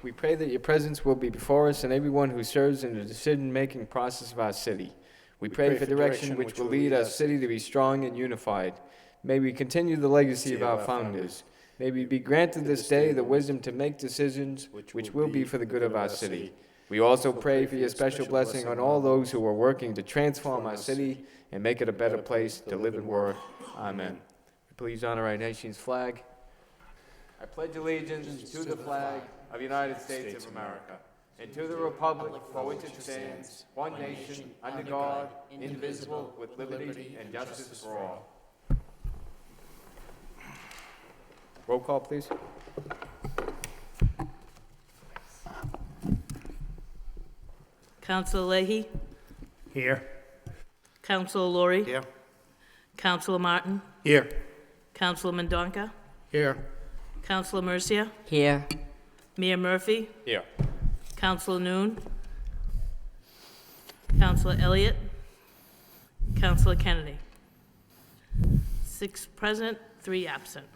We pray that your presence will be before us and everyone who serves in the decision-making process of our city. We pray for direction which will lead our city to be strong and unified. May we continue the legacy of our founders. May we be granted this day the wisdom to make decisions which will be for the good of our city. We also pray for your special blessing on all those who are working to transform our city and make it a better place to live and work. Amen. Please honor our nation's flag. I pledge allegiance to the flag of the United States of America, and to the republic for which it stands, one nation, under God, indivisible, with liberty and justice for all. Roll call, please. Councilor Leahy? Here. Councilor Laurie? Here. Councilor Martin? Here. Councilor Mendonca? Here. Councilor Mercia? Here. Mayor Murphy? Here. Councilor Noon? Councilor Elliott? Councilor Kennedy? 6 present, 3 absent.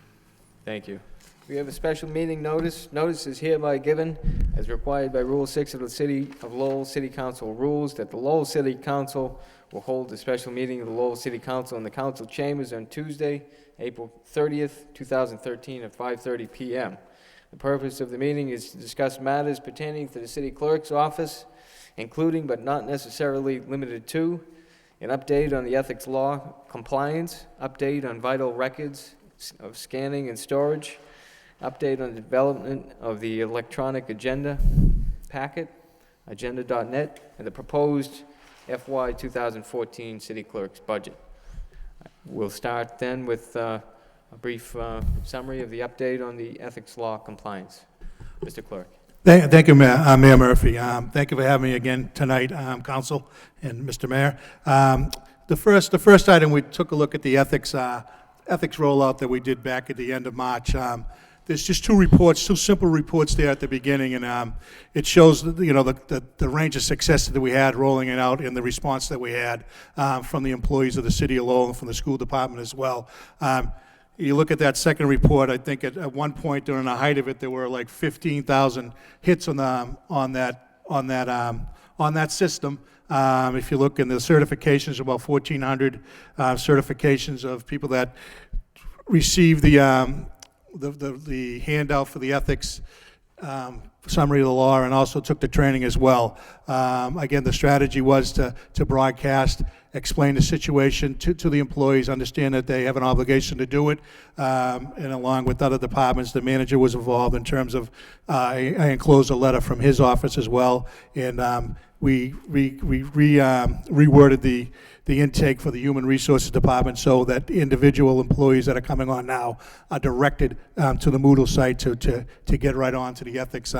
Thank you. We have a special meeting notice. Notice is hereby given, as required by Rule 6 of the City of Lowell City Council rules, that the Lowell City Council will hold a special meeting of the Lowell City Council in the council chambers on Tuesday, April 30th, 2013 at 5:30 p.m. The purpose of the meeting is to discuss matters pertaining to the city clerk's office, including but not necessarily limited to an update on the ethics law compliance, update on vital records of scanning and storage, update on the development of the electronic agenda packet, agenda.net, and the proposed FY 2014 city clerk's budget. We'll start then with a brief summary of the update on the ethics law compliance. Mr. Clerk. Thank you, Mayor Murphy. Thank you for having me again tonight, Council and Mr. Mayor. The first item, we took a look at the ethics rollout that we did back at the end of March. There's just 2 reports, 2 simple reports there at the beginning, and it shows the range of success that we had rolling it out and the response that we had from the employees of the city of Lowell and from the school department as well. You look at that second report, I think at one point during the height of it, there were like 15,000 hits on that system. If you look in the certifications, about 1,400 certifications of people that received the handout for the ethics summary of the law, and also took the training as well. Again, the strategy was to broadcast, explain the situation to the employees, understand that they have an obligation to do it, and along with other departments, the manager was involved in terms of, I enclosed a letter from his office as well, and we reworded the intake for the Human Resources Department so that individual employees that are coming on now are directed to the Moodle site to get right on to the ethics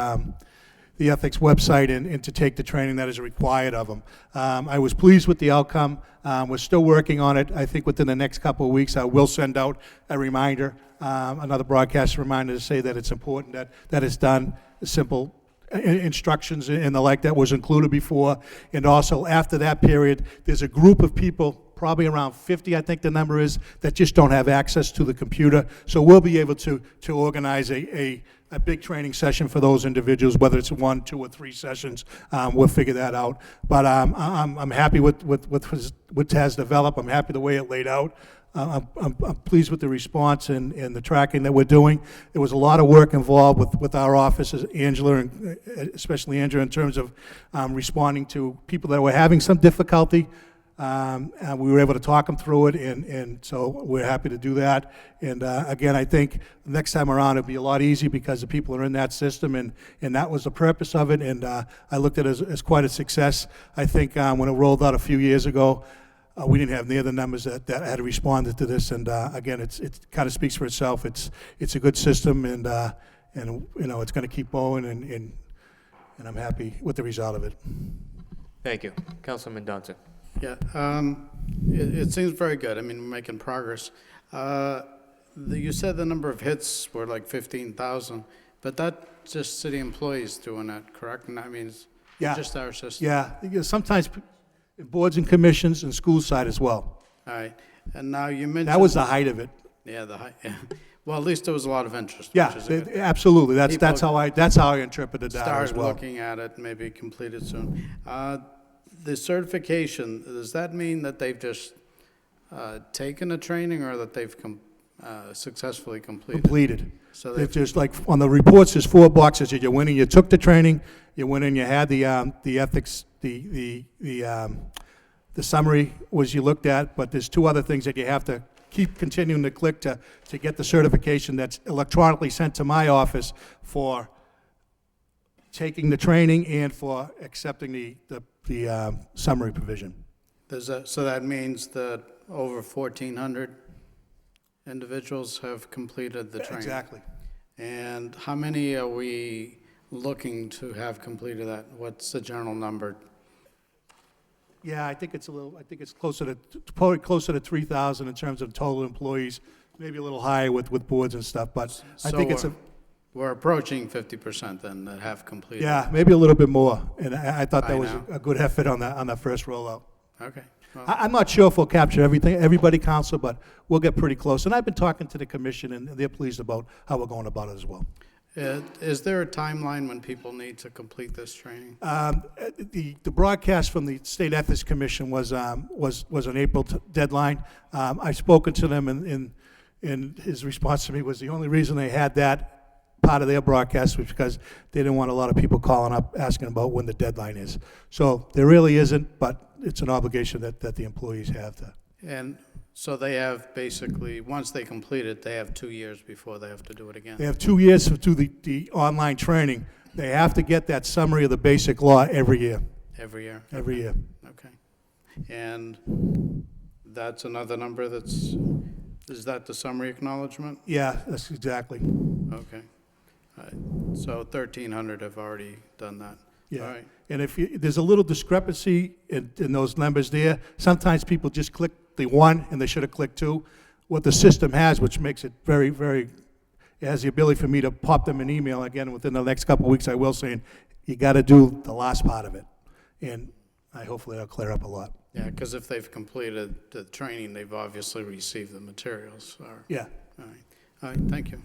website and to take the training that is required of them. I was pleased with the outcome. We're still working on it. I think within the next couple of weeks I will send out a reminder, another broadcast reminder to say that it's important that it's done. Simple instructions and the like that was included before. And also after that period, there's a group of people, probably around 50, I think the number is, that just don't have access to the computer. So we'll be able to organize a big training session for those individuals, whether it's 1, 2, or 3 sessions. We'll figure that out. But I'm happy with what has developed. I'm happy the way it laid out. I'm pleased with the response and the tracking that we're doing. There was a lot of work involved with our offices, Angela, and especially Angela, in terms of responding to people that were having some difficulty. And we were able to talk them through it, and so we're happy to do that. And again, I think next time around it'll be a lot easier because the people are in that system, and that was the purpose of it. And I looked at it as quite a success. I think when it rolled out a few years ago, we didn't have near the numbers that had responded to this, and again, it kind of speaks for itself. It's a good system, and it's going to keep going, and I'm happy with the result of it. Thank you. Councilman Mendonca. Yeah, it seems very good. I mean, we're making progress. You said the number of hits were like 15,000, but that's just city employees doing that, correct? And that means just our system. Yeah, sometimes boards and commissions and school side as well. All right, and now you mentioned... That was the height of it. Yeah, the height. Yeah. Well, at least there was a lot of interest, Yeah, which is a good thing. absolutely. That's People that's how I interpreted that as Started well. looking at it, maybe completed soon. The certification, does that mean that they've just taken a training or that they've successfully completed? Completed. So If they've, there's like, on the reports, there's 4 boxes that you went in, you took the training, you went in, you had the ethics, the summary was you looked at, but there's 2 other things that you have to keep continuing to click to get the certification that's electronically sent to my office for taking the training and for accepting the summary provision. so that means that over 1,400 individuals have completed the training? Exactly. And how many are we looking to have completed that? What's the general number? Yeah, I think it's closer to, probably closer to 3,000 in terms of total employees, maybe a little higher with boards and stuff, but I So think it's we're approaching 50% then that have completed. yeah, maybe a little bit more, and I thought that By was now. a good effort on that first rollout. Okay. Well, I'm not sure if we'll capture everybody, Council, but we'll get pretty close. And I've been talking to the commission, and they're pleased about how we're going about it as well. is there a timeline when people need to complete this training? The broadcast from the State Ethics Commission was an April deadline. I've spoken to them, and his response to me was the only reason they had that part of their broadcast was because they didn't want a lot of people calling up asking about when the deadline is. So there really isn't, but it's an obligation that the employees have to. And so they have basically, once they complete it, they have 2 years before they have to do it again? They have 2 years to do the online training. They have to get that summary of the basic law every year. Every year? Every year. Okay. And that's another number is that the summary acknowledgement? Yeah, that's exactly. Okay. All right. So 1,300 have already done that? Yeah. All right. And if there's a little discrepancy in those numbers there, sometimes people just click the 1 and they should have clicked 2. What the system has, which makes it very, very, it has the ability for me to pop them an email again within the next couple of weeks, I will, saying, you got to do the last part of it. And hopefully that'll clear up a lot. Yeah, because if they've completed the training, they've obviously received the materials. Yeah. All right. All right, thank you.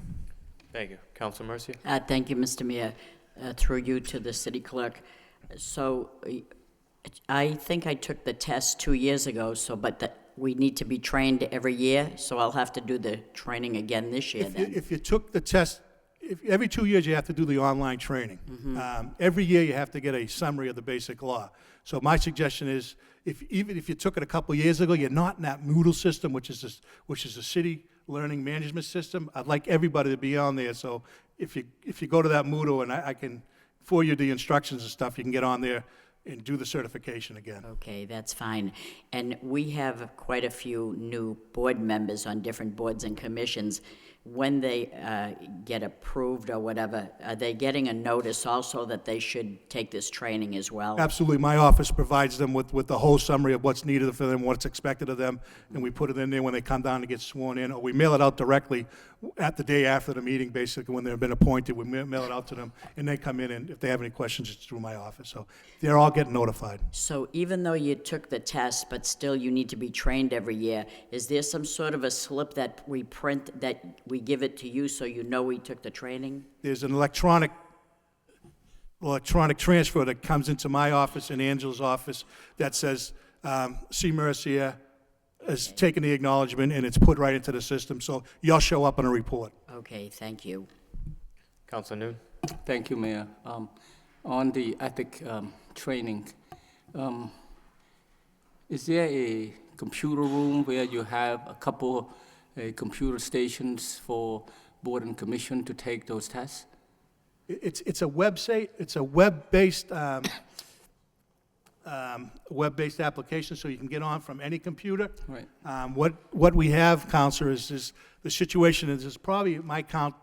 Thank you. Council Mercia? Thank you, Mr. Mayor. Through you to the city clerk. So I think I took the test 2 years ago, but we need to be trained every year, so I'll have to do the training again this year then. If you took the test, every 2 years you have to do the online training. Every year you have to get a summary of the basic law. So my suggestion is, even if you took it a couple years ago, you're not in that Moodle system, which is a city learning management system. I'd like everybody to be on there. So if you go to that Moodle, and I can forward you the instructions and stuff, you can get on there and do the certification again. Okay, that's fine. And we have quite a few new board members on different boards and commissions. When they get approved or whatever, are they getting a notice also that they should take this training as well? Absolutely. My office provides them with the whole summary of what's needed for them, what's expected of them, and we put it in there when they come down to get sworn in, or we mail it out directly at the day after the meeting, basically, when they've been appointed. We mail it out to them, and they come in, and if they have any questions, it's through my office. So they're all getting notified. So even though you took the test, but still you need to be trained every year, is there some sort of a slip that we print, that we give it to you so you know we took the training? There's an electronic transfer that comes into my office and Angela's office that says, C. Mercia has taken the acknowledgement, and it's put right into the system, so you'll show up on a report. Okay, thank you. Council Noon? Thank you, Mayor. On the ethic training, is there a computer room where you have a couple computer stations for board and commission to take those tests? It's a website, it's a web-based application, so you can get on from any computer. Right. What we have, Counselor, is the situation is probably, my count,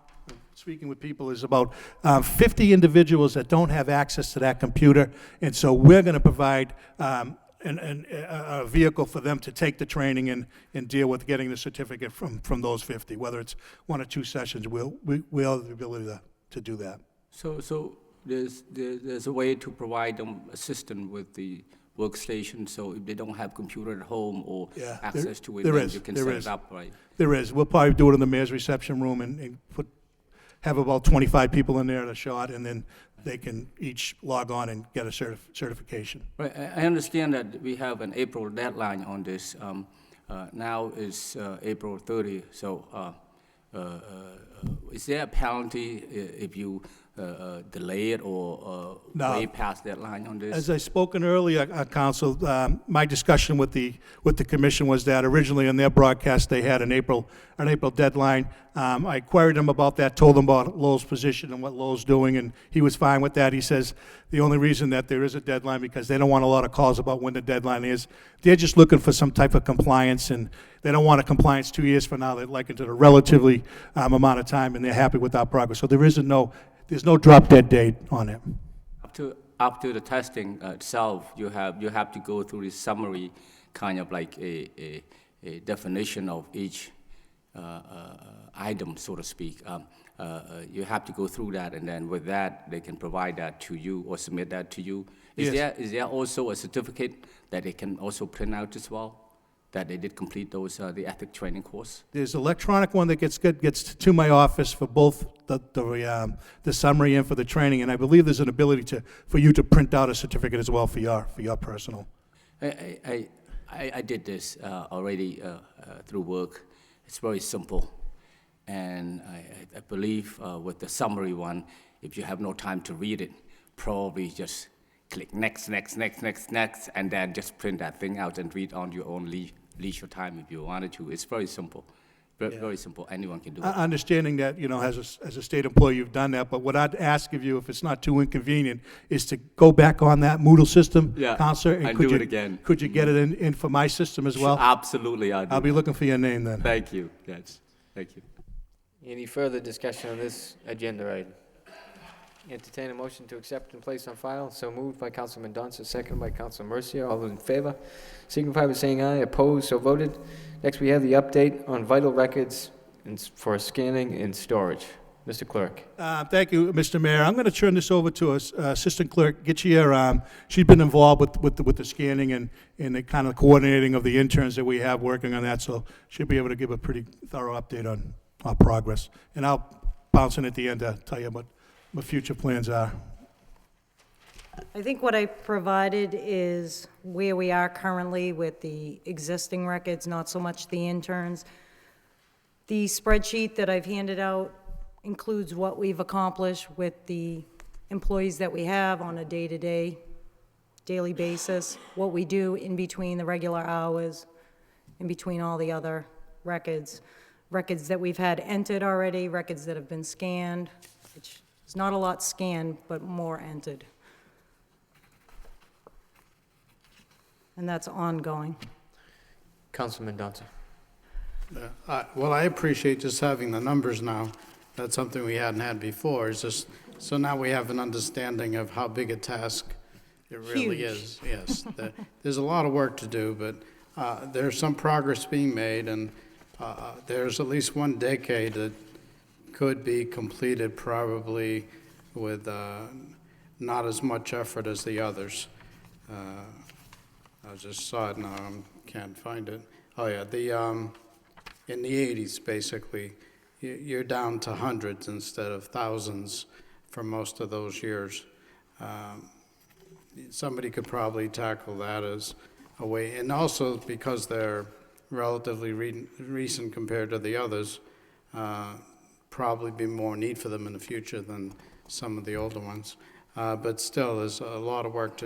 speaking with people, is about 50 individuals that don't have access to that computer, and so we're going to provide a vehicle for them to take the training and deal with getting the certificate from those 50, whether it's 1 or 2 sessions. We'll have the ability to do that. So there's a way to provide them assistance with the workstation, so if they don't have computer at home or Yeah, access to it, there then is, you can there set is. it up, right? There is. We'll probably do it in the mayor's reception room and have about 25 people in there at a shot, and then they can each log on and get a certification. Right, I understand that we have an April deadline on this. Now is April 30, so is there a penalty if you delay it or No. way past deadline on this? As I spoken earlier, Council, my discussion with the commission was that originally in their broadcast, they had an April deadline. I queried him about that, told him about Lowell's position and what Lowell's doing, and he was fine with that. He says the only reason that there is a deadline because they don't want a lot of calls about when the deadline is. They're just looking for some type of compliance, and they don't want a compliance 2 years from now. They'd like it to a relatively amount of time, and they're happy with our progress. So there's no drop dead date on it. After the testing itself, you have to go through this summary, kind of like a definition of each item, so to speak. You have to go through that, and then with that, they can provide that to you or submit that to you. Yes. Is there also a certificate that they can also print out as well, that they did complete those the ethic training course? There's an electronic one that gets to my office for both the summary and for the training, and I believe there's an ability for you to print out a certificate as well for your personal. I did this already through work. It's very simple, and I believe with the summary one, if you have no time to read it, probably just click next, and then just print that thing out and read on your own leisure time if you wanted to. It's very simple, very simple. Anyone can do it. Understanding that, as a state employee, you've done that, but what I'd ask of you, if it's not too inconvenient, is to go back on that Moodle system, Yeah, Counselor, and could do you- it again. Could you get it in for my system as well? Absolutely, I'll be looking for your name then. Thank you. Yes, thank you. Any further discussion on this agenda item? Entertain a motion to accept and place on file. So moved by Councilman Mendonça, seconded by Councilman Mercia. All those in favor signify by saying aye. Opposed, so voted. Next, we have the update on vital records for scanning and storage. Mr. Clerk. Thank you, Mr. Mayor. I'm going to turn this over to Assistant Clerk Gitchier. She's been involved with the scanning and the kind of coordinating of the interns that we have working on that, so she'll be able to give a pretty thorough update on our progress. And I'll bounce in at the end to tell you what future plans are. I think what I provided is where we are currently with the existing records, not so much the interns. The spreadsheet that I've handed out includes what we've accomplished with the employees that we have on a daily basis, what we do in between the regular hours, in between all the other records that we've had entered already, records that have been scanned, which is not a lot scanned, but more entered. And that's ongoing. Councilman Mendonça. Well, I appreciate just having the numbers now. That's something we hadn't had before. It's just, so now we have an understanding of how big a task it really Huge. is. Yes, there's a lot of work to do, but there's some progress being made, and there's at least one decade that could be completed probably with not as much effort as the others. I just saw it now, I can't find it. Oh, yeah, in the 80s, basically, you're down to hundreds instead of thousands for most of those years. Somebody could probably tackle that as a way, and also because they're relatively recent compared to the others, probably be more need for them in the future than some of the older ones. But still, there's a lot of work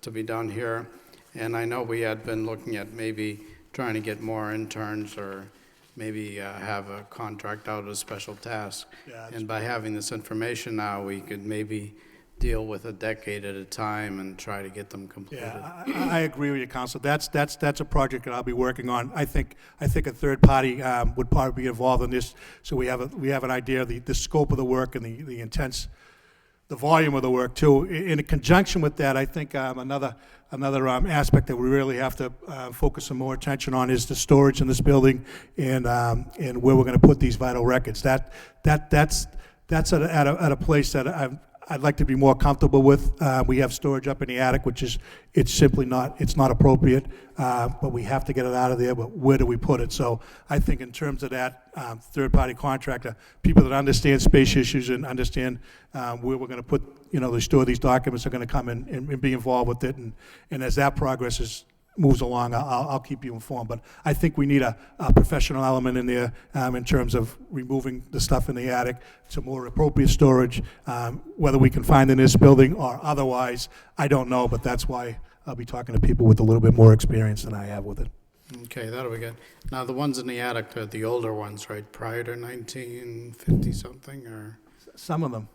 to be done here. And I know we had been looking at maybe trying to get more interns or maybe have a contract out a special task. Yeah, and by having this information now, we could maybe deal with a decade at a time and try to get them completed. Yeah, I agree with you, Council. That's a project that I'll be working on. I think a third party would probably be involved in this, so we have an idea of the scope of the work and the intense, the volume of the work too. In conjunction with that, I think another aspect that we really have to focus some more attention on is the storage in this building and where we're going to put these vital records. That's at a place that I'd like to be more comfortable with. We have storage up in the attic, which is, it's simply not, it's not appropriate, but we have to get it out of there, but where do we put it? So I think in terms of that third-party contractor, people that understand space issues and understand where we're going to put, they store these documents are going to come in and be involved with it. And as that progresses, moves along, I'll keep you informed. But I think we need a professional element in there in terms of removing the stuff in the attic to more appropriate storage. Whether we can find in this building or otherwise, I don't know, but that's why I'll be talking to people with a little bit more experience than I have with it. Okay, that'll be good. Now, the ones in the attic, they're the older ones, right, prior to 1950-something, or? Some of them.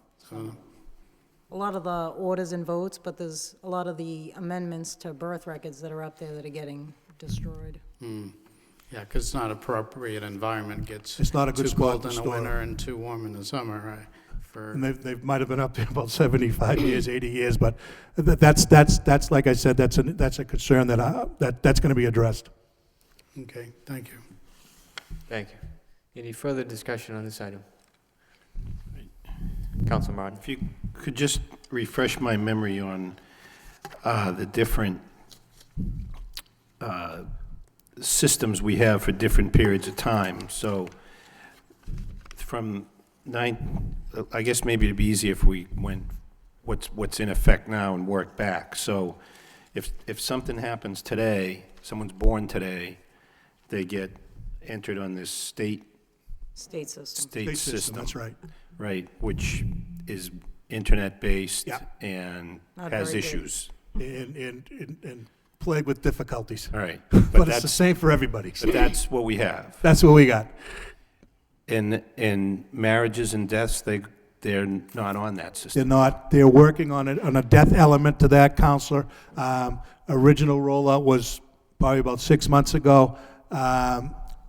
A lot of the orders and votes, but there's a lot of the amendments to birth records that are up there that are getting destroyed. Yeah, because it's not appropriate environment, gets It's not a good too spot cold to in the store. winter and too warm in the summer, right? And they might have been up there about 75 years, 80 years, but that's like I said, that's a concern that's going to be addressed. Okay, thank you. Thank you. Any further discussion on this item? Council Martin. If you could just refresh my memory on the different systems we have for different periods of time. So from I guess maybe it'd be easier if we went what's in effect now and work back. So if something happens today, someone's born today, they get entered on this state State system. system. That's right. Right, which is internet-based Yeah. and Not has very good. issues. And plagued with difficulties. All right, But but it's the same for everybody. but that's what we have. That's what we got. In marriages and deaths, they're not on that system. They're working on a death element to that, Counselor. Original rollout was probably about 6 months ago.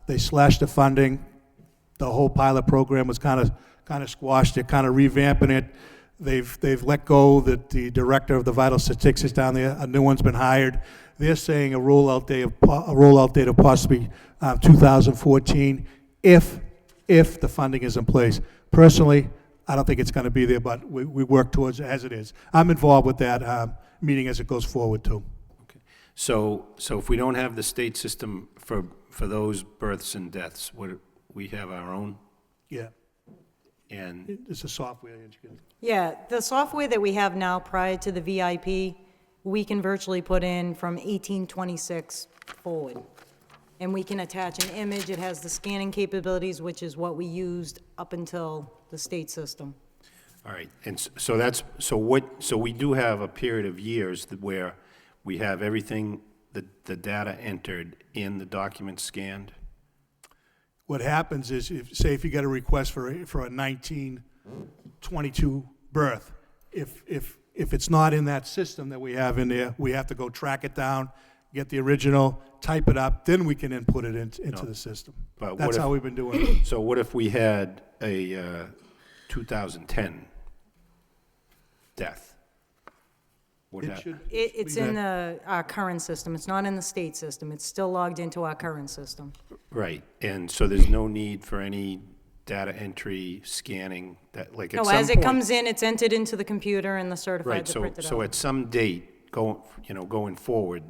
They slashed the funding. The whole pilot program was kind of squashed. They're kind of revamping it. They've let go the director of the vital statistics down there. A new one's been hired. They're saying a rollout date of possibly 2014 if the funding is in place. Personally, I don't think it's going to be there, but we work towards it as it is. I'm involved with that meeting as it goes forward too. Okay. So if we don't have the state system for those births and deaths, we have our own, Yeah, and it's a software. Yeah, the software that we have now prior to the VIP, we can virtually put in from 1826 forward. And we can attach an image. It has the scanning capabilities, which is what we used up until the state system. all right. And so we do have a period of years where we have everything, the data entered in the document scanned. What happens is, if you get a request for a 1922 birth, if it's not in that system that we have in there, we have to go track it down, get the original, type it up, then we can input it into the system. But what That's if- how we've been doing it. So what if we had a 2010 death? What It hap- should- It's in our current system. It's not in the state system. It's still logged into our current system. Right, and so there's no need for any data entry, scanning, that, like at No, some as it point- comes in, it's entered into the computer and the certified Right, to print it so out. at some date, going forward,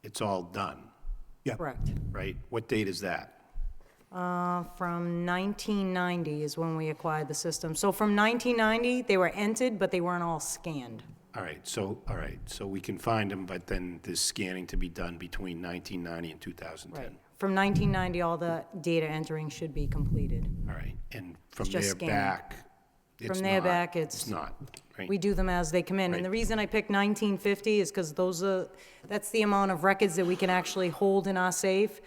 it's all done, Yeah. Correct. right? What date is that? From 1990 is when we acquired the system. So from 1990, they were entered, but they weren't all scanned. All right, so we can find them, but then there's scanning to be done between 1990 and 2010. Right. From 1990, all the data entering should be completed. All right, and from It's just there scanning. back, it's From there not- back, It's not, right? We do them as they come in. Right. And the reason I picked 1950 is because that's the amount of records that we can actually hold in our safe.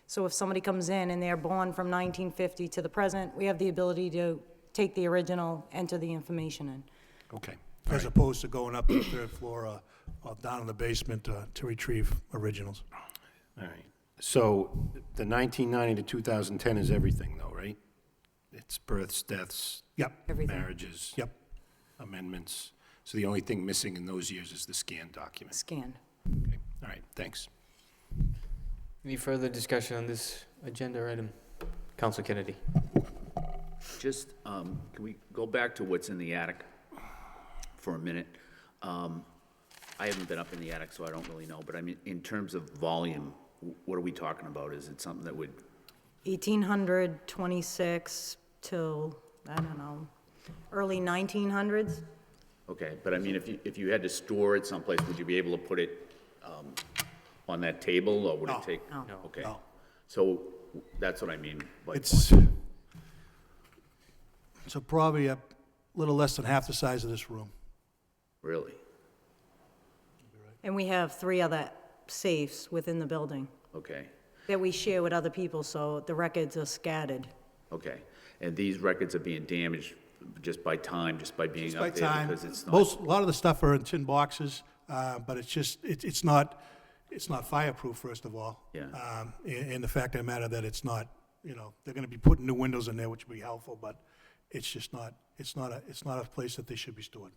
So if somebody comes in and they're born from 1950 to the present, we have the ability to take the original, enter the information in. Okay, As opposed to going up to the third floor or down in the basement to retrieve originals. all right. So the 1990 to 2010 is everything though, right? It's births, deaths, Yep, Everything. marriages. Yep. Amendments. So the only thing missing in those years is the scanned document. Scanned. Okay. All right, thanks. Any further discussion on this agenda item? Council Kennedy. Just, can we go back to what's in the attic? for a minute. I haven't been up in the attic, so I don't really know, but I mean, in terms of volume, what are we talking about? Is it something that would, 1826 till, I don't know, early 1900s? okay, but I mean, if you had to store it someplace, would you be able to put it on that table, or would No. it take? No. Okay, No. so that's what I mean. by It's, so probably a little less than half the size of this room. Really? And we have 3 other safes within the building Okay, that we share with other people, so the records are scattered. okay. And these records are being damaged just by time, just by being By up there? time, Because it's not, a lot of the stuff are in tin boxes, but it's not fireproof, first of all. Yeah. And the fact of the matter that it's not, they're gonna be putting new windows in there, which would be helpful, but it's just not, it's not a place that they should be stored.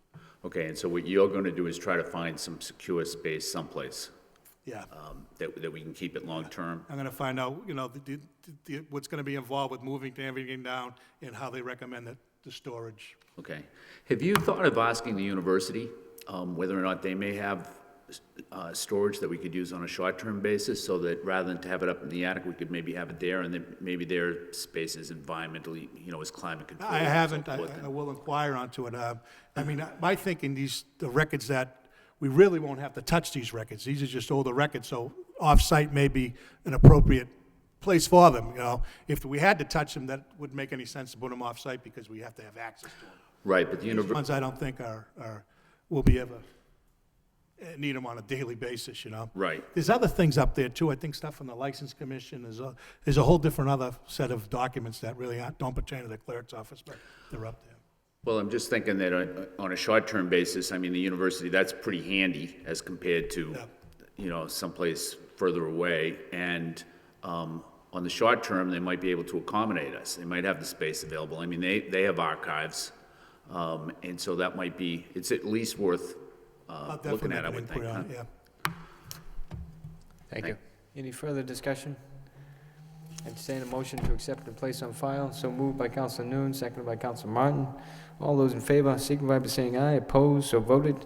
okay, and so what you're going to do is try to find some secure space someplace Yeah. that we can keep it long-term? I'm gonna find out, what's gonna be involved with moving everything down and how they recommend the storage. Okay. Have you thought of asking the university whether or not they may have storage that we could use on a short-term basis, so that rather than to have it up in the attic, we could maybe have it there, and then maybe their space is environmentally, is climate controlled? I and so haven't, forth, I will inquire onto it. I mean, my thinking, the records that, we really won't have to touch these records. These are just older records, so off-site may be an appropriate place for them, If we had to touch them, that wouldn't make any sense to put them off-site because we have to have access to them. Right, but the These university, ones I don't think will be ever, need them on a daily basis, right. There's other things up there too, I think stuff from the License Commission, there's a whole different other set of documents that really don't pertain to the clerk's office, but they're up there. Well, I'm just thinking that on a short-term basis, I mean, the university, that's pretty handy as compared to, someplace further away. And on the short term, they might be able to accommodate us. They might have the space available. I mean, they have archives. And so that might be, it's at least worth I'll definitely looking make at, I an would think. inquiry on Huh? it, yeah. Thank you. Any further discussion? Entertain a motion to accept and place on file. So moved by Council Noon, seconded by Council Martin. All those in favor signify by saying aye. Opposed, so voted.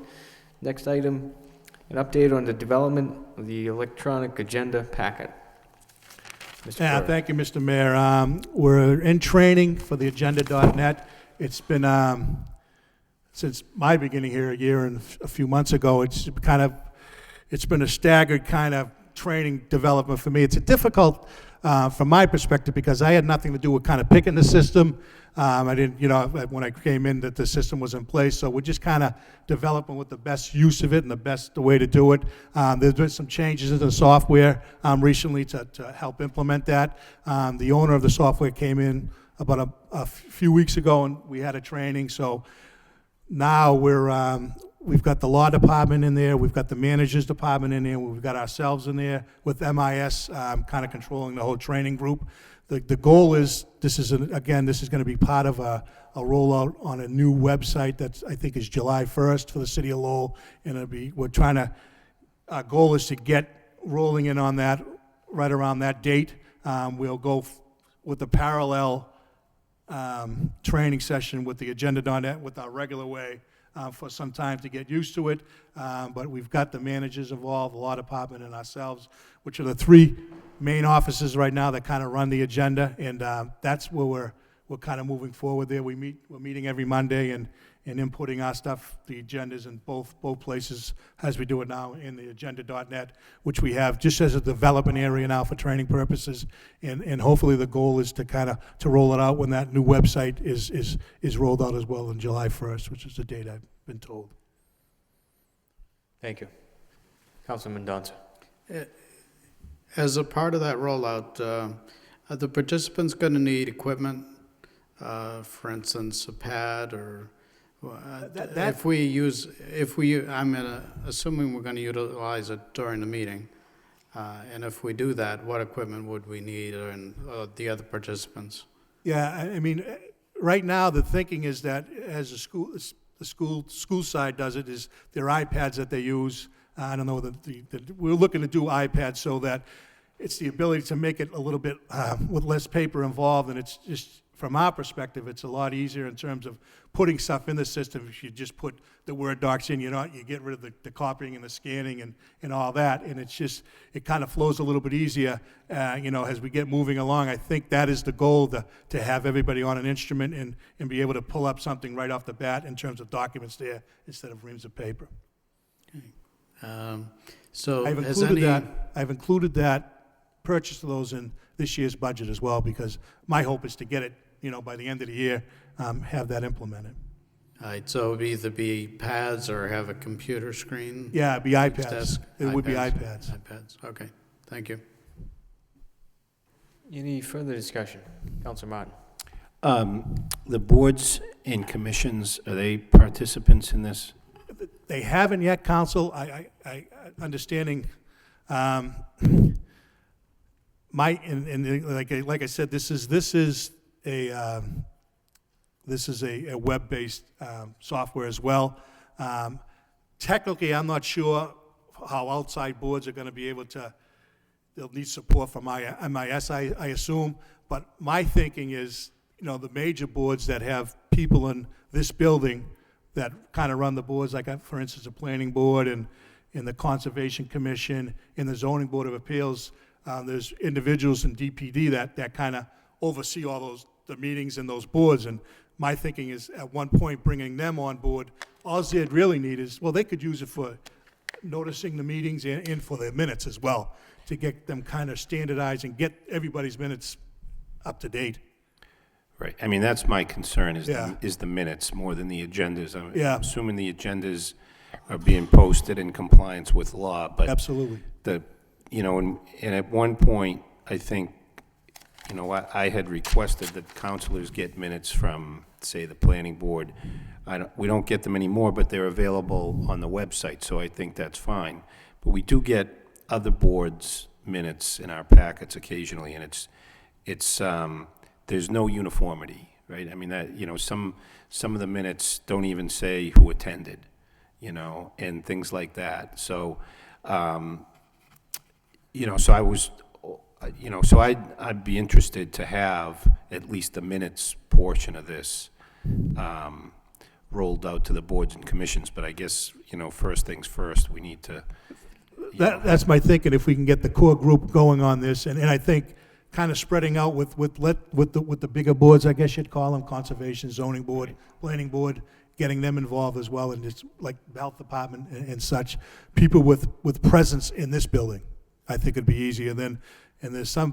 Next item, an update on the development of the electronic agenda packet. Mr. Yeah, Clerk. thank you, Mr. Mayor. We're in training for the agenda.net. It's been, since my beginning here a year and a few months ago, it's been a staggered kind of training development for me. It's a difficult, from my perspective, because I had nothing to do with kind of picking the system. I didn't, when I came in, that the system was in place, so we're just kind of developing what the best use of it and the best way to do it. There's been some changes in the software recently to help implement that. The owner of the software came in about a few weeks ago, and we had a training, so now we've got the law department in there, we've got the managers department in there, we've got ourselves in there with MIS kind of controlling the whole training group. The goal is, this is going to be part of a rollout on a new website that I think is July 1st for the city of Lowell, and our goal is to get rolling in on that right around that date. We'll go with the parallel training session with the agenda.net with our regular way for some time to get used to it. But we've got the managers involved, the law department, and ourselves, which are the 3 main offices right now that kind of run the agenda, and that's where we're kind of moving forward there. We're meeting every Monday and inputting our stuff, the agendas in both places as we do it now in the agenda.net, which we have just as a development area now for training purposes, and hopefully the goal is to roll it out when that new website is rolled out as well on July 1st, which is the date I've been told. Thank you. Councilman Donza. As a part of that rollout, are the participants going to need equipment, for instance, a pad or? I'm assuming we're going to utilize it during the meeting, and if we do that, what equipment would we need, and the other participants? Yeah, I mean, right now, the thinking is that as the school side does it, is their iPads that they use. I don't know, we're looking to do iPads so that it's the ability to make it a little bit with less paper involved, and it's just from our perspective, it's a lot easier in terms of putting stuff in the system. If you just put the Word docs in, you get rid of the copying and the scanning and all that, and it kind of flows a little bit easier, as we get moving along. I think that is the goal, to have everybody on an instrument and be able to pull up something right off the bat in terms of documents there instead of reams of paper. So I've has included that purchase of those in this year's budget as well, because my hope is to get it, by the end of the year, have that implemented. All right, so it would either be pads or have a computer screen? Yeah, it'd be iPads. Desk? It would be iPads. iPads, okay, thank you. Any further discussion? Counselor Martin? The boards and commissions, are they participants in this? They haven't yet, Council. I understanding, like I said, this is a web-based software as well. Technically, I'm not sure how outside boards are going to be able to. They'll need support from MIS, I assume. But my thinking is, the major boards that have people in this building that kind of run the boards, like, for instance, the Planning Board and the Conservation Commission and the Zoning Board of Appeals, there's individuals in DPD that kind of oversee all the meetings and those boards. And my thinking is, at one point, bringing them on board, all they'd really need is, they could use it for noticing the meetings and for the minutes as well, to get them kind of standardized and get everybody's minutes up to date. Right. I mean, that's my concern, is Yeah. is the minutes more than the agendas. I'm Yeah. assuming the agendas are being posted in compliance with law, but Absolutely. and at one point, I think, I had requested that counselors get minutes from, say, the planning board. We don't get them anymore, but they're available on the website, so I think that's fine. But we do get other boards' minutes in our packets occasionally, and it's there's no uniformity, right? I mean, some of the minutes don't even say who attended, and things like that. So, so I was, so I'd be interested to have at least the minutes portion of this rolled out to the boards and commissions. But I guess, first things first, we need to. That's my thinking, if we can get the core group going on this, and I think kind of spreading out with the bigger boards, I guess you'd call them, Conservation, Zoning Board, Planning Board, getting them involved as well, and just like the Health Department and such, people with presence in this building, I think it'd be easier than, and there's a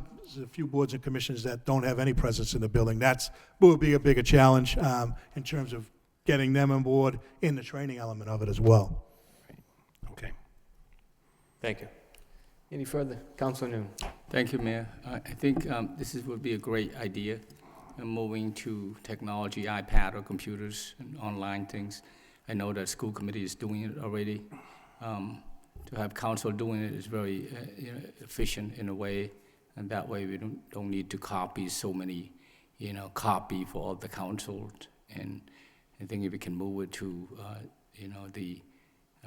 few boards and commissions that don't have any presence in the building. That would be a bigger challenge in terms of getting them on board in the training element of it as well. Okay. Thank you. Any further? Counselor Noon? Thank you, Mayor. I think would be a great idea, moving to technology, iPad or computers and online things. I know that school committee is doing it already. To have council doing it is very efficient in a way, and that way we don't need to copy so many, copy for all the council. And I think if we can move it to, the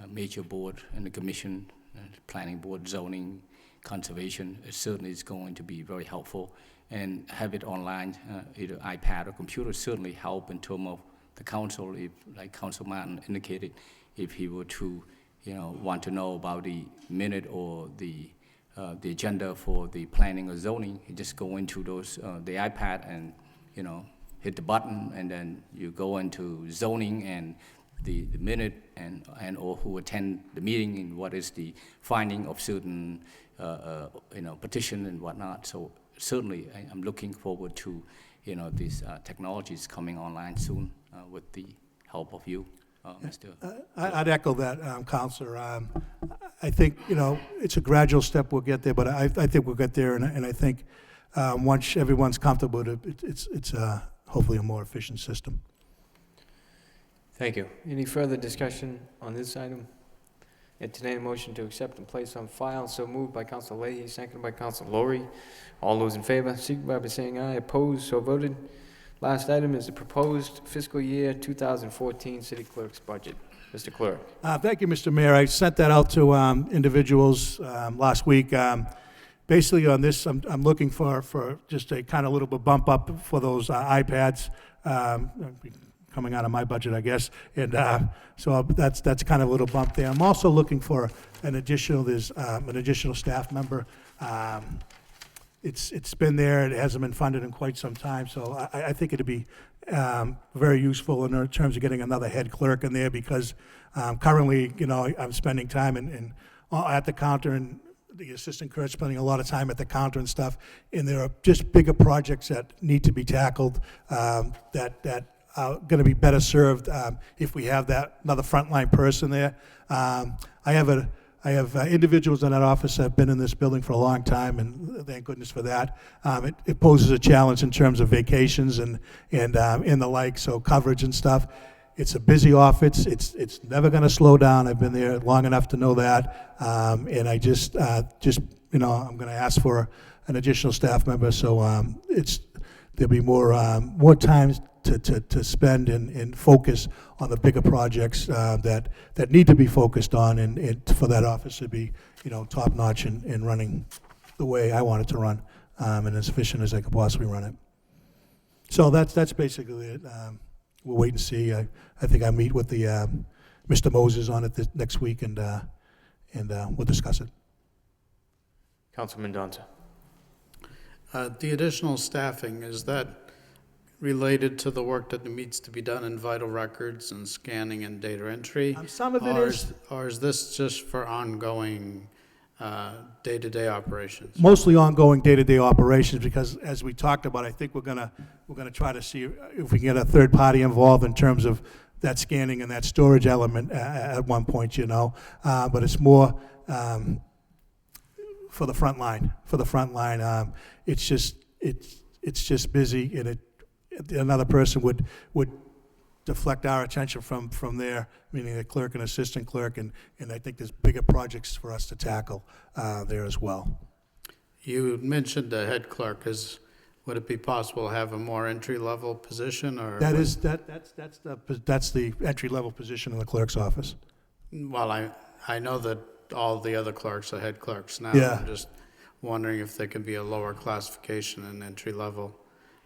major board and the commission, planning board, zoning, conservation, it certainly is going to be very helpful. And have it online, either iPad or computer, certainly help in terms of the council, if, like Council Martin indicated, if he were to, want to know about the minute or the agenda for the planning or zoning, you just go into those, the iPad and, hit the button, and then you go into zoning and the minute and or who attend the meeting and what is the finding of certain petition and whatnot. So certainly I'm looking forward to these technologies coming online soon with the help of you, Mr. I'd echo that, Counselor. I think, it's a gradual step, we'll get there, but I think we'll get there, and I think once everyone's comfortable with it, it's hopefully a more efficient system. Thank you. Any further discussion on this item? Entertain a motion to accept and place on file. So moved by Council Leahy, seconded by Council Lowry. All those in favor, signify by saying aye. Opposed, so voted. Last item is the proposed fiscal year 2014 city clerk's budget. Mr. Clerk. Thank you, Mr. Mayor. I sent that out to individuals last week. basically on this, I'm looking for just a kind of little bit bump up for those iPads, coming out of my budget, I guess. And so that's kind of a little bump there. I'm also looking for an additional staff member. It's been there, it hasn't been funded in quite some time, so I think it'd be very useful in terms of getting another head clerk in there, because currently, I'm spending time at the counter, and the assistant clerk's spending a lot of time at the counter and stuff, and there are just bigger projects that need to be tackled that are going to be better served if we have another frontline person there. I have individuals in that office that have been in this building for a long time, and thank goodness for that. It poses a challenge in terms of vacations and the like, so coverage and stuff. It's a busy office. It's never going to slow down. I've been there long enough to know that, and I just I'm going to ask for an additional staff member, so there'll be more time to spend and focus on the bigger projects that need to be focused on, and for that office to be top notch and running the way I want it to run, and as efficient as I could possibly run it. So that's basically it. We'll wait and see. I think I meet with the Mr. Moses on it next week, and we'll discuss it. Councilman Donta. The additional staffing, is that related to the work that needs to be done in vital records and scanning and data entry? Some of it is. Or is this just for ongoing day-to-day operations? Mostly ongoing day-to-day operations, because as we talked about, I think we're gonna try to see if we can get a third party involved in terms of that scanning and that storage element at one point, but it's more for the front line. It's just busy, and another person would deflect our attention from there, meaning the clerk and assistant clerk, and I think there's bigger projects for us to tackle there as well. You mentioned the head clerk. Would it be possible to have a more entry-level position, or? That's the entry-level position in the clerk's office. Well, I know that all the other clerks are head clerks now. Yeah. I'm just wondering if there could be a lower classification in entry-level,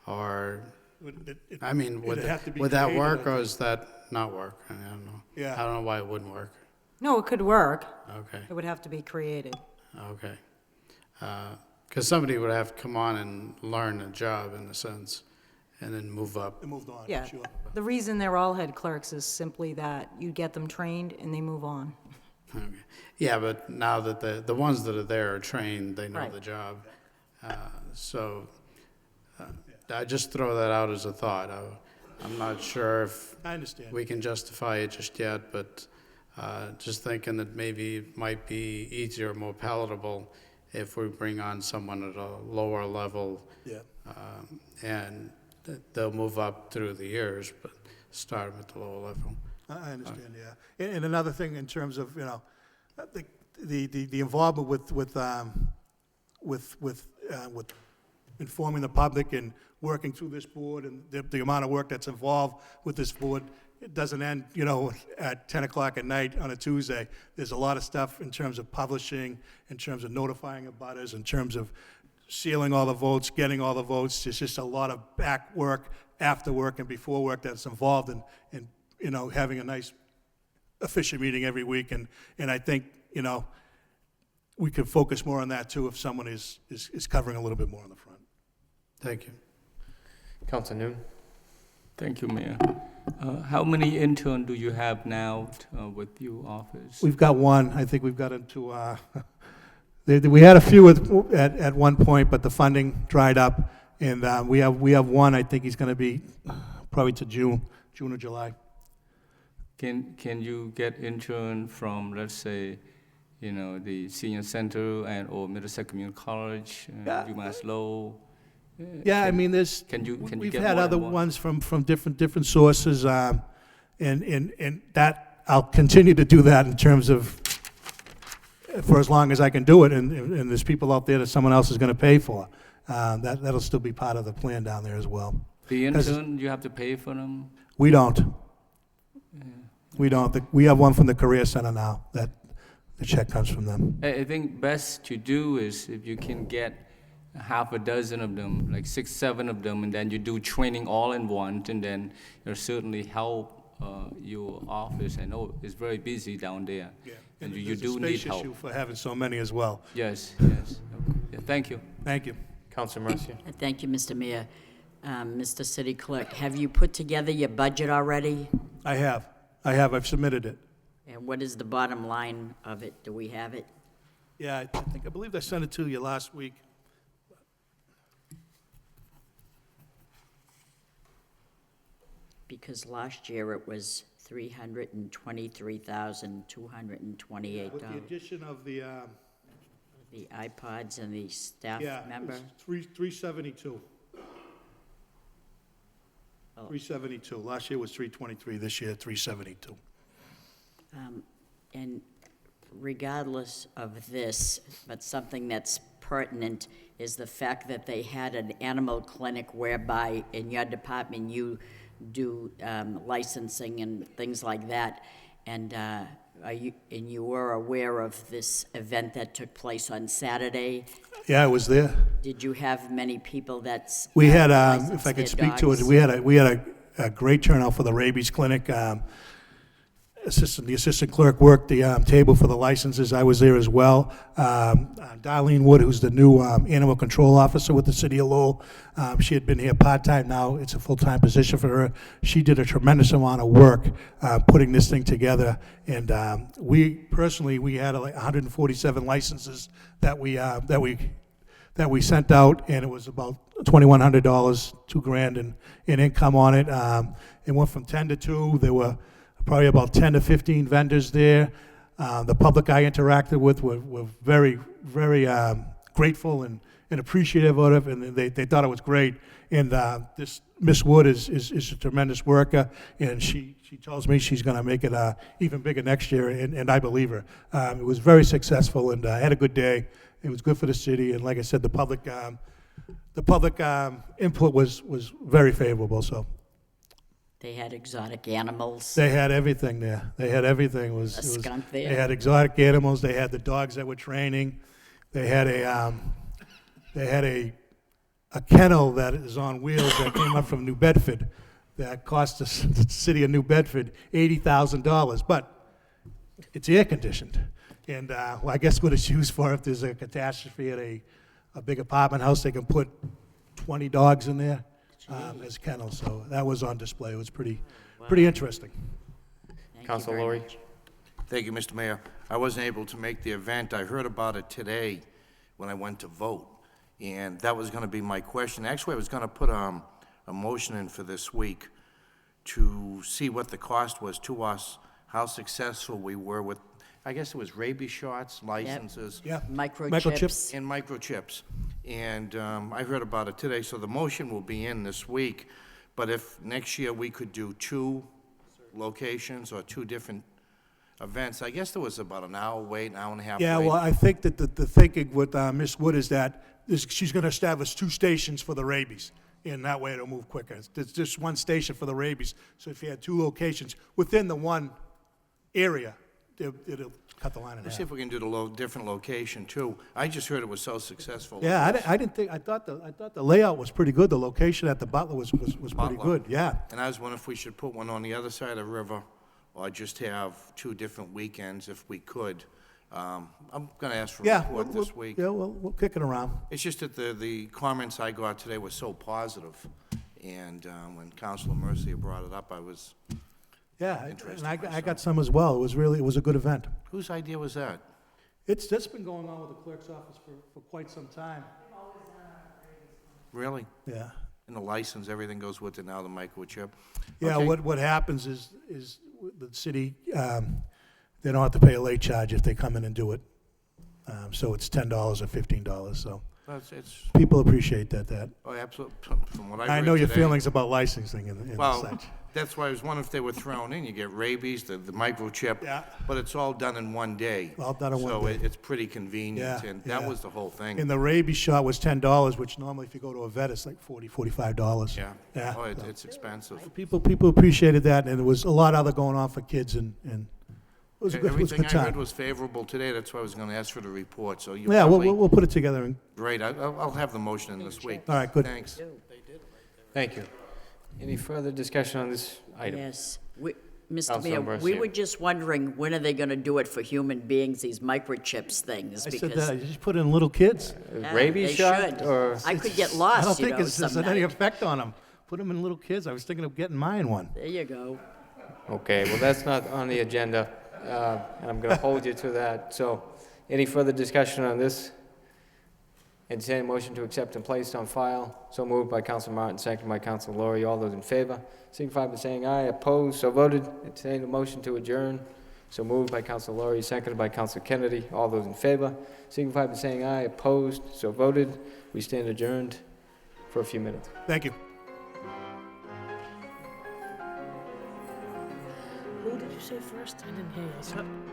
or, would that work, or does that not work? I don't know. Yeah. I don't know why it wouldn't work. No, it could work. Okay, It would have to be created. okay. Because somebody would have to come on and learn a job, in a sense, and then move up. It moved on, Yeah. sure. The reason they're all head clerks is simply that you get them trained and they move on. Okay. Yeah, but now that the ones that are there are trained, they know Right. the job. I just throw that out as a thought. I'm not sure if I understand. we can justify it just yet, but just thinking that maybe it might be easier, more palatable if we bring on someone at a lower level. Yeah. And they'll move up through the years, but start them at the lower level. I understand, yeah. And another thing in terms of, the involvement with informing the public and working through this board, and the amount of work that's involved with this board, it doesn't end, at 10 o'clock at night on a Tuesday. There's a lot of stuff in terms of publishing, in terms of notifying abutters, in terms of sealing all the votes, getting all the votes. There's just a lot of back work, after work, and before work that's involved in having a nice, efficient meeting every week. And I think, we could focus more on that too if someone is covering a little bit more on the front. Thank you. Council Noon. Thank you, Mayor. How many interns do you have now with your office? We've got one. I think we've got into, we had a few at one point, but the funding dried up. And we have one. I think he's going to be probably to June or July. Can you get intern from, let's say, the senior center or Middlesex Community College, UMass Lowell? Yeah, I mean, we've had other ones from different sources, and that I'll continue to do that in terms of for as long as I can do it, and there's people out there that someone else is going to pay for. That'll still be part of the plan down there as well. The intern, you have to pay for them? We don't. We don't. We have one from the Career Center now that the check comes from them. I think best to do is if you can get half a dozen of them, like 6, 7 of them, and then you do training all in one, and then it'll certainly help your office. I know it's very busy down there, and you There's a do need space help. issue for having so many as well. Yes, yes. Yeah, thank you. Thank you. Council Mercia. Thank you, Mr. Mayor. Mr. City Clerk, have you put together your budget already? I have. I've submitted it. And what is the bottom line of it? Do we have it? Yeah, I believe I sent it to you last week. Because last year it was $323,228. With the addition of the, The iPods and the staff yeah, member? it's 372. 372. Last year was 323, this year 372. And regardless of this, but something that's pertinent is the fact that they had an animal clinic whereby in your department you do licensing and things like that. And you were aware of this event that took place on Saturday? Yeah, I was there. Did you have many people that's We had, licensed if I could their speak to it, dogs? we had a great turnout for the rabies clinic. The assistant clerk worked the table for the licenses. I was there as well. Darlene Wood, who's the new animal control officer with the city of Lowell, she had been here part-time. Now it's a full-time position for her. She did a tremendous amount of work putting this thing together. And we had like 147 licenses that we sent out, and it was about $2,100, $2,000 in income on it. It went from 10 to 2. There were probably about 10 to 15 vendors there. The public I interacted with were very, very grateful and appreciative of it, and they thought it was great. And this Miss Wood is a tremendous worker, and she tells me she's going to make it even bigger next year, and I believe her. It was very successful, and I had a good day. It was good for the city, and like I said, the public input was very favorable. So. They had exotic animals. They had everything there. They had everything. A skunk there. They had exotic animals. They had the dogs that were training. They had a kennel that is on wheels that came up from New Bedford that cost us, the city of New Bedford, $80,000, but it's air conditioned. And I guess what it's used for, if there's a catastrophe at a big apartment house, they can put 20 dogs in there. As kennels, so that was on display. It was pretty interesting. Thank you Council very Lori. much. Thank you, Mr. Mayor. I wasn't able to make the event. I heard about it today when I went to vote, and that was going to be my question. Actually, I was going to put a motion in for this week to see what the cost was to us, how successful we were with, I guess it was rabies shots, licenses. Yeah. Microchips. And microchips. And I heard about it today, so the motion will be in this week. But if next year we could do 2 locations or 2 different events, I guess there was about an hour wait, an hour and a half wait. Yeah, well, I think that the thinking with Ms. Wood is that she's going to establish 2 stations for the rabies, and that way it'll move quicker. There's just 1 station for the rabies, so if you had 2 locations within the one area, it'll cut the line in Let's see half. if we can do the different location too. I just heard it was so successful. Yeah, I didn't think, I thought the layout was pretty good. The location at the Butler was pretty Butler. good, yeah. And I was wondering if we should put one on the other side of the river, or just have 2 different weekends if we could. I'm gonna ask for a Yeah, report this week. Yeah, we'll kick it around. It's just that the comments I got today were so positive, and when Councilor Mercia brought it up, I was, Yeah, Interesting and I myself. got some as well. It was a good event. whose idea was that? That's been going on with the clerk's office for quite some time. Really? Yeah. And the license, everything goes with it now, the microchip? Yeah, Okay. what happens is the city, they don't have to pay a late charge if they come in and do it. So it's $10 or $15, so It's, people appreciate that. oh, absolutely, from what I read I know your today. feelings about licensing and Well, such. that's why I was wondering if they were thrown in. You get rabies, the microchip. Yeah. But it's all done in one day. All done in one So day. it's pretty convenient, Yeah, and that yeah. was the whole thing. And the rabies shot was $10, which normally if you go to a vet, it's like $45. Yeah. Yeah. Oh, so it's expensive. People appreciated that, and there was a lot other going on for kids and It was a good Everything I heard time. was favorable today, that's why I was gonna ask for the report, so you Yeah, probably, we'll put it together. great, I'll have the motion in this week. All right, good. Thanks. Thank you. Any further discussion on this item? Yes. Mr. Councilor Mayor, we Mercier. were just wondering, when are they gonna do it for human beings, these microchips things? I said Because that, you just put in little kids. Rabies they shot, should. or? I could get I don't lost, you think know, it's some there's any night. effect on them. Put them in little kids. I was thinking of getting mine one. There you go. Okay, well, that's not on the agenda, and I'm going to hold you to that. So, any further discussion on this? Entertain a motion to accept and place on file. So moved by Council Martin, seconded by Council Laurie. All those in favor, signify by saying aye. Opposed, so voted. Entertain a motion to adjourn. So moved by Council Laurie, seconded by Council Kennedy. All those in favor, signify by saying aye. Opposed, so voted. We stand adjourned for a few minutes. Thank you. Who did you say first? I didn't hear you.